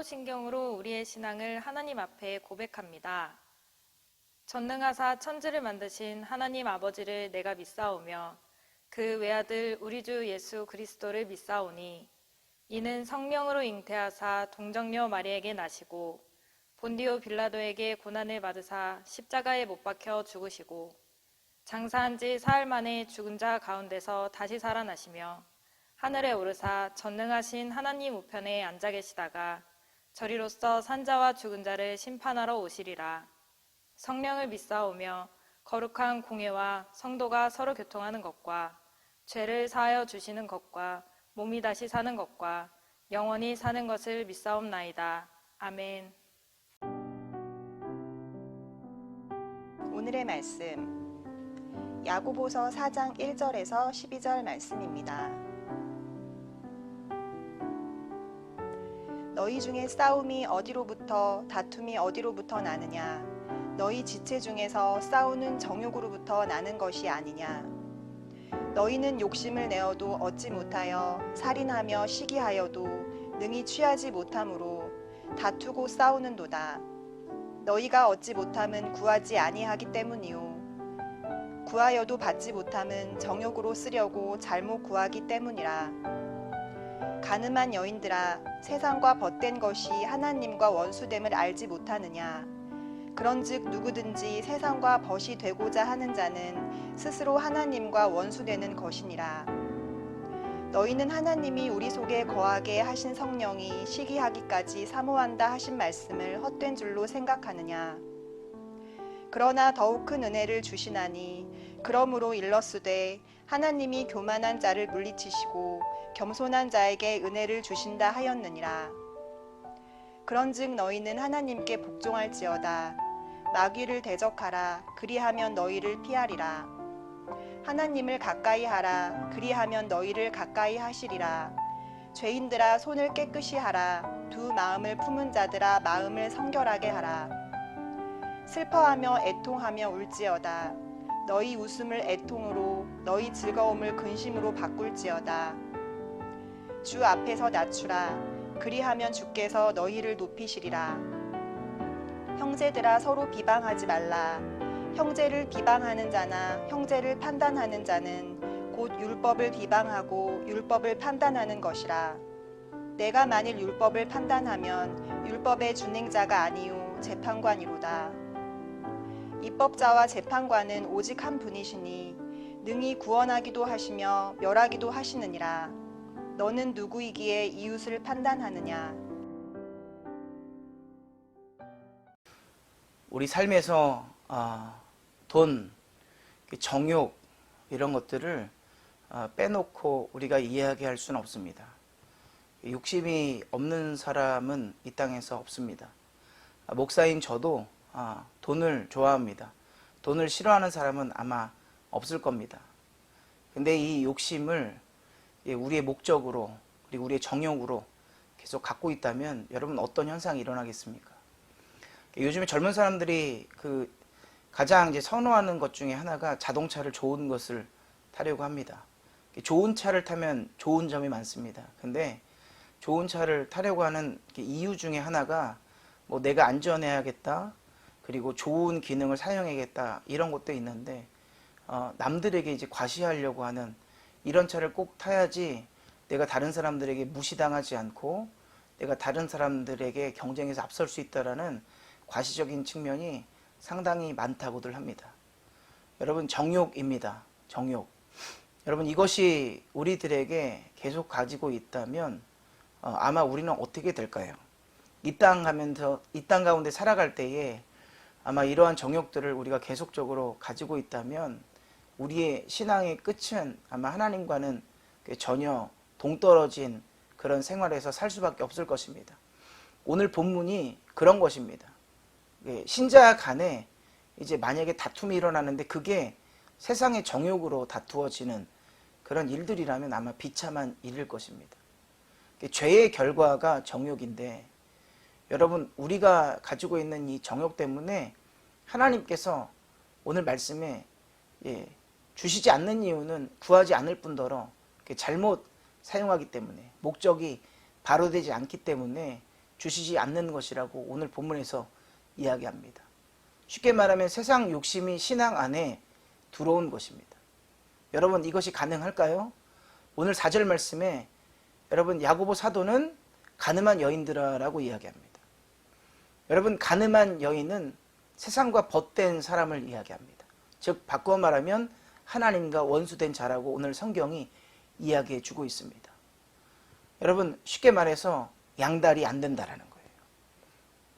사도신경으로 우리의 신앙을 하나님 앞에 고백합니다. 전능하사 천지를 만드신 하나님 아버지를 내가 믿사오며 그 외아들 우리 주 예수 그리스도를 믿사오니 이는 성령으로 잉태하사 동정녀 마리에게 나시고 본디오 빌라도에게 고난을 받으사 십자가에 못 박혀 죽으시고 장사한 지 사흘 만에 죽은 자 가운데서 다시 살아나시며 하늘에 오르사 전능하신 하나님 우편에 앉아 계시다가 저리로서 산자와 죽은 자를 심판하러 오시리라. 성령을 믿사오며 거룩한 공회와 성도가 서로 교통하는 것과 죄를 사하여 주시는 것과 몸이 다시 사는 것과 영원히 사는 것을 믿사옵나이다. 아멘. 오늘의 말씀 야고보서 4장 1절에서 12절 말씀입니다. 너희 중에 싸움이 어디로부터 다툼이 어디로부터 나느냐? 너희 지체 중에서 싸우는 정욕으로부터 나는 것이 아니냐? 너희는 욕심을 내어도 얻지 못하여 살인하며 시기하여도 능히 취하지 못함으로 다투고 싸우는도다. 너희가 얻지 못함은 구하지 아니하기 때문이요 구하여도 받지 못함은 정욕으로 쓰려고 잘못 구하기 때문이라. 가늠한 여인들아, 세상과 벗된 것이 하나님과 원수됨을 알지 못하느냐? 그런즉 누구든지 세상과 벗이 되고자 하는 자는 스스로 하나님과 원수되는 것이니라. 너희는 하나님이 우리 속에 거하게 하신 성령이 시기하기까지 사모한다 하신 말씀을 헛된 줄로 생각하느냐? 그러나 더욱 큰 은혜를 주시나니 그러므로 일렀으되 하나님이 교만한 자를 물리치시고 겸손한 자에게 은혜를 주신다 하였느니라. 그런즉 너희는 하나님께 복종할지어다. 마귀를 대적하라. 그리하면 너희를 피하리라. 하나님을 가까이 하라. 그리하면 너희를 가까이 하시리라. 죄인들아, 손을 깨끗이 하라. 두 마음을 품은 자들아, 마음을 성결하게 하라. 슬퍼하며 애통하며 울지어다. 너희 웃음을 애통으로, 너희 즐거움을 근심으로 바꿀지어다. 주 앞에서 낮추라. 그리하면 주께서 너희를 높이시리라. 형제들아, 서로 비방하지 말라. 형제를 비방하는 자나 형제를 판단하는 자는 곧 율법을 비방하고 율법을 판단하는 것이라. 내가 만일 율법을 판단하면 율법의 준행자가 아니요 재판관이로다. 입법자와 재판관은 오직 한 분이시니 능히 구원하기도 하시며 멸하기도 하시느니라. 너는 누구이기에 이웃을 판단하느냐? 우리 삶에서 돈, 정욕 이런 것들을 빼놓고 우리가 이해하게 수는 없습니다. 욕심이 없는 사람은 이 땅에서 없습니다. 목사인 저도 돈을 좋아합니다. 돈을 싫어하는 사람은 아마 없을 겁니다. 근데 이 욕심을 우리의 목적으로, 그리고 우리의 정욕으로 계속 갖고 있다면 여러분 어떤 현상이 일어나겠습니까? 요즘에 젊은 사람들이 가장 이제 선호하는 것 중에 하나가 자동차를 좋은 것을 타려고 합니다. 좋은 차를 타면 좋은 점이 많습니다. 근데 좋은 차를 타려고 하는 이유 중에 하나가 뭐 내가 안전해야겠다, 그리고 좋은 기능을 사용해야겠다, 이런 것도 있는데 남들에게 이제 과시하려고 하는 이런 차를 꼭 타야지 내가 다른 사람들에게 무시당하지 않고 내가 다른 사람들에게 경쟁에서 앞설 수 있다라는 과시적인 측면이 상당히 많다고들 합니다. 여러분, 정욕입니다. 정욕. 여러분, 이것이 우리들에게 계속 가지고 있다면 아마 우리는 어떻게 될까요? 이 땅 가운데 살아갈 때에 아마 이러한 정욕들을 우리가 계속적으로 가지고 있다면 우리의 신앙의 끝은 아마 하나님과는 전혀 동떨어진 그런 생활에서 살 수밖에 없을 것입니다. 오늘 본문이 그런 것입니다. 신자 간에 이제 만약에 다툼이 일어나는데 그게 세상의 정욕으로 다투어지는 그런 일들이라면 아마 비참한 일일 것입니다. 죄의 결과가 정욕인데 여러분, 우리가 가지고 있는 이 정욕 때문에 하나님께서 오늘 말씀에 주시지 않는 이유는 구하지 않을 뿐더러 잘못 사용하기 때문에, 목적이 바로 되지 않기 때문에 주시지 않는 것이라고 오늘 본문에서 이야기합니다. 쉽게 말하면 세상 욕심이 신앙 안에 들어온 것입니다. 여러분, 이것이 가능할까요? 오늘 4절 말씀에 여러분, 야고보 사도는 가늠한 여인들아라고 이야기합니다. 여러분, 가늠한 여인은 세상과 벗된 사람을 이야기합니다. 즉 바꿔 말하면 하나님과 원수된 자라고 오늘 성경이 이야기해 주고 있습니다. 여러분, 쉽게 말해서 양다리 안 된다라는 거예요.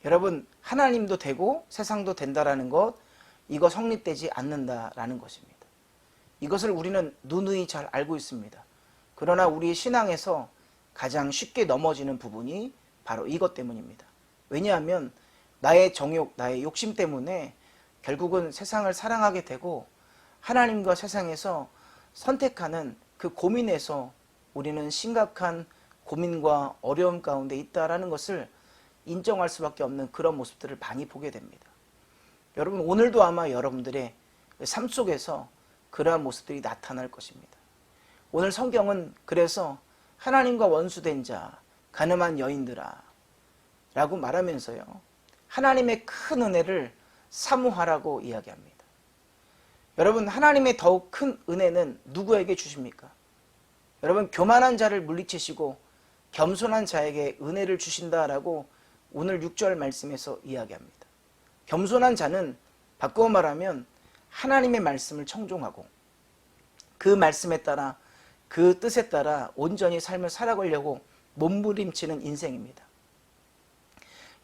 여러분, 하나님도 되고 세상도 된다라는 것, 이거 성립되지 않는다라는 것입니다. 이것을 우리는 누누이 잘 알고 있습니다. 그러나 우리의 신앙에서 가장 쉽게 넘어지는 부분이 바로 이것 때문입니다. 왜냐하면 나의 정욕, 나의 욕심 때문에 결국은 세상을 사랑하게 되고 하나님과 세상에서 선택하는 그 고민에서 우리는 심각한 고민과 어려움 가운데 있다라는 것을 인정할 수밖에 없는 그런 모습들을 많이 보게 됩니다. 여러분, 오늘도 아마 여러분들의 삶 속에서 그러한 모습들이 나타날 것입니다. 오늘 성경은 그래서 하나님과 원수된 자, 가늠한 여인들아 라고 말하면서요, 하나님의 큰 은혜를 사모하라고 이야기합니다. 여러분, 하나님의 더욱 큰 은혜는 누구에게 주십니까? 여러분, 교만한 자를 물리치시고 겸손한 자에게 은혜를 주신다라고 오늘 6절 말씀에서 이야기합니다. 겸손한 자는 바꾸어 말하면 하나님의 말씀을 청종하고 그 말씀에 따라 그 뜻에 따라 온전히 삶을 살아가려고 몸부림치는 인생입니다.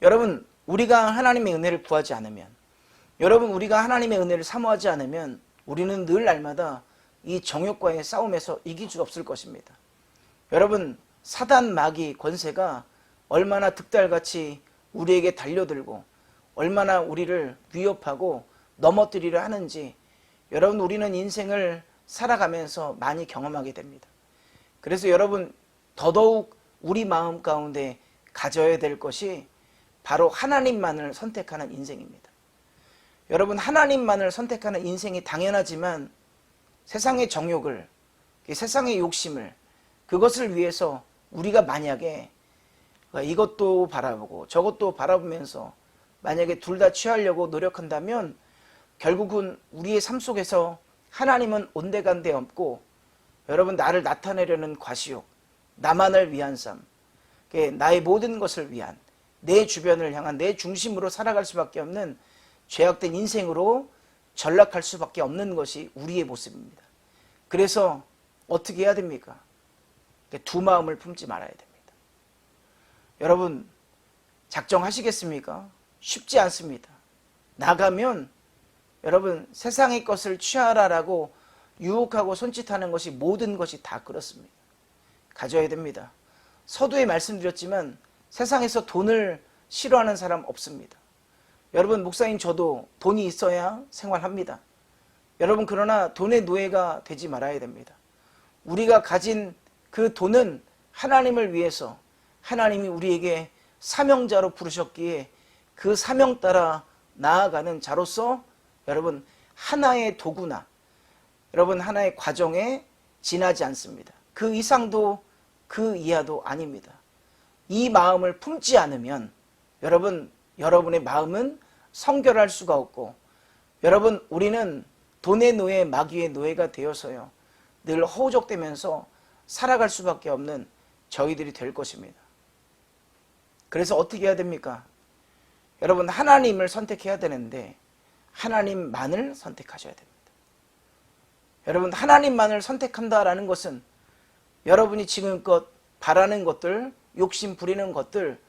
여러분, 우리가 하나님의 은혜를 구하지 않으면, 여러분, 우리가 하나님의 은혜를 사모하지 않으면 우리는 늘 날마다 이 정욕과의 싸움에서 이길 수 없을 것입니다. 여러분, 사단 마귀 권세가 얼마나 득달같이 우리에게 달려들고 얼마나 우리를 위협하고 넘어뜨리려 하는지 여러분, 우리는 인생을 살아가면서 많이 경험하게 됩니다. 그래서 여러분, 더더욱 우리 마음 가운데 가져야 될 것이 바로 하나님만을 선택하는 인생입니다. 여러분, 하나님만을 선택하는 인생이 당연하지만 세상의 정욕을, 세상의 욕심을, 그것을 위해서 우리가 만약에 이것도 바라보고 저것도 바라보면서 만약에 둘 다 취하려고 노력한다면 결국은 우리의 삶 속에서 하나님은 온데간데 없고 여러분, 나를 나타내려는 과시욕, 나만을 위한 삶, 나의 모든 것을 위한 내 주변을 향한 내 중심으로 살아갈 수밖에 없는 죄악된 인생으로 전락할 수밖에 없는 것이 우리의 모습입니다. 그래서 어떻게 해야 됩니까? 두 마음을 품지 말아야 됩니다. 여러분, 작정하시겠습니까? 쉽지 않습니다. 나가면 여러분, 세상의 것을 취하라라고 유혹하고 손짓하는 것이 모든 것이 다 그렇습니다. 가져야 됩니다. 서두에 말씀드렸지만 세상에서 돈을 싫어하는 사람 없습니다. 여러분, 목사님 저도 돈이 있어야 생활합니다. 여러분, 그러나 돈의 노예가 되지 말아야 됩니다. 우리가 가진 그 돈은 하나님을 위해서 하나님이 우리에게 사명자로 부르셨기에 그 사명 따라 나아가는 자로서 여러분, 하나의 도구나 여러분, 하나의 과정에 지나지 않습니다. 그 이상도 그 이하도 아닙니다. 이 마음을 품지 않으면 여러분, 여러분의 마음은 성결할 수가 없고 여러분, 우리는 돈의 노예, 마귀의 노예가 되어서요 늘 허우적대면서 살아갈 수밖에 없는 저희들이 될 것입니다. 그래서 어떻게 해야 됩니까? 여러분, 하나님을 선택해야 되는데 하나님만을 선택하셔야 됩니다. 여러분, 하나님만을 선택한다라는 것은 여러분이 지금껏 바라는 것들, 욕심 부리는 것들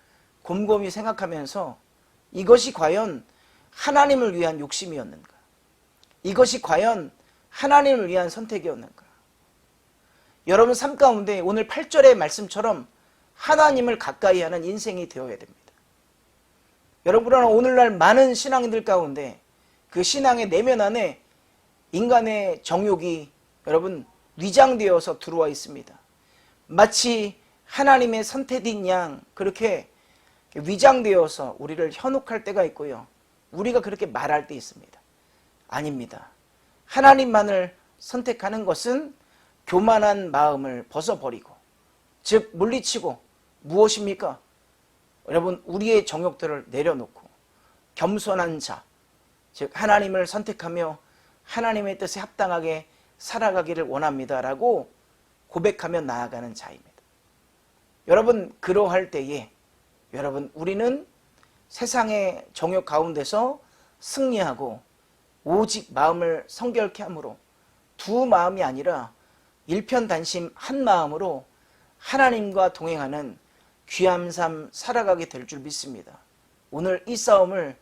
곰곰이 생각하면서 이것이 과연 하나님을 위한 욕심이었는가? 이것이 과연 하나님을 위한 선택이었는가? 여러분 삶 가운데 오늘 8절의 말씀처럼 하나님을 가까이 하는 인생이 되어야 됩니다. 여러분, 그러나 오늘날 많은 신앙인들 가운데 그 신앙의 내면 안에 인간의 정욕이 여러분 위장되어서 들어와 있습니다. 마치 하나님의 선택인 양 그렇게 위장되어서 우리를 현혹할 때가 있고요. 우리가 그렇게 말할 때 있습니다. 아닙니다. 하나님만을 선택하는 것은 교만한 마음을 벗어버리고 즉 물리치고 무엇입니까? 여러분, 우리의 정욕들을 내려놓고 겸손한 자, 즉 하나님을 선택하며 하나님의 뜻에 합당하게 살아가기를 원합니다라고 고백하며 나아가는 자입니다. 여러분, 그러할 때에 여러분, 우리는 세상의 정욕 가운데서 승리하고 오직 마음을 성결케 함으로 두 마음이 아니라 일편단심 한 마음으로 하나님과 동행하는 귀한 삶 살아가게 될 줄 믿습니다. 오늘 이 싸움을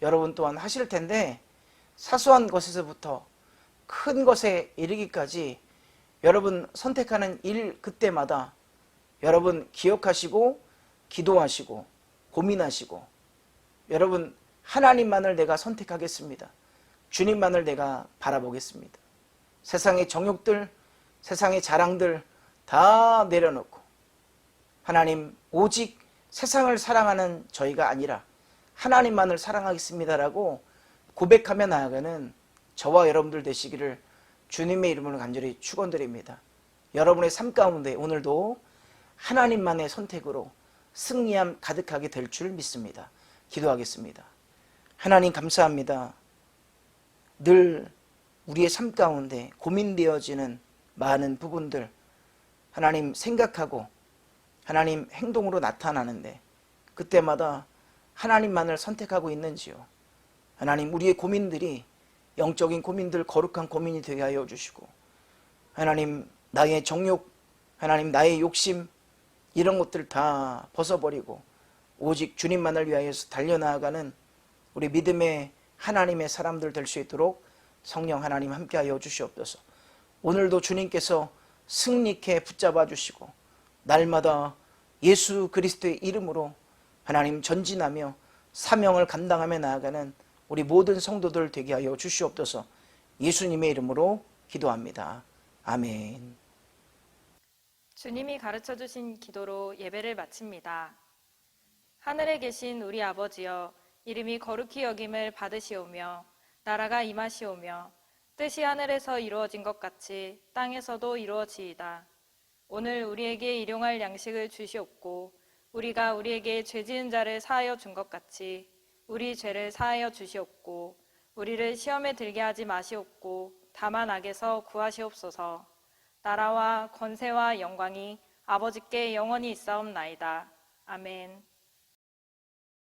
여러분 또한 하실 텐데 사소한 것에서부터 큰 것에 이르기까지 여러분 선택하는 일 그때마다 여러분 기억하시고 기도하시고 고민하시고 여러분 하나님만을 내가 선택하겠습니다. 주님만을 내가 바라보겠습니다. 세상의 정욕들, 세상의 자랑들 다 내려놓고 하나님 오직 세상을 사랑하는 저희가 아니라 하나님만을 사랑하겠습니다라고 고백하며 나아가는 저와 여러분들 되시기를 주님의 이름으로 간절히 축원드립니다. 여러분의 삶 가운데 오늘도 하나님만의 선택으로 승리함 가득하게 될 줄 믿습니다. 기도하겠습니다. 하나님 감사합니다. 늘 우리의 삶 가운데 고민되어지는 많은 부분들 하나님 생각하고 하나님 행동으로 나타나는데 그때마다 하나님만을 선택하고 있는지요. 하나님 우리의 고민들이 영적인 고민들 거룩한 고민이 되게 하여 주시고 하나님 나의 정욕 하나님 나의 욕심 이런 것들 다 벗어버리고 오직 주님만을 위하여서 달려나가는 우리 믿음의 하나님의 사람들 될 수 있도록 성령 하나님 함께하여 주시옵소서. 오늘도 주님께서 승리케 붙잡아 주시고 날마다 예수 그리스도의 이름으로 하나님 전진하며 사명을 감당하며 나아가는 우리 모든 성도들 되게 하여 주시옵소서. 예수님의 이름으로 기도합니다. 아멘. 주님이 가르쳐 주신 기도로 예배를 마칩니다. 하늘에 계신 우리 아버지여, 이름이 거룩히 여김을 받으시오며 나라가 임하시오며 뜻이 하늘에서 이루어진 것 같이 땅에서도 이루어지이다. 오늘 우리에게 일용할 양식을 주시옵고 우리가 우리에게 죄 지은 자를 사하여 준 것 같이 우리 죄를 사하여 주시옵고 우리를 시험에 들게 하지 마시옵고 다만 악에서 구하시옵소서. 나라와 권세와 영광이 아버지께 영원히 있사옵나이다. 아멘.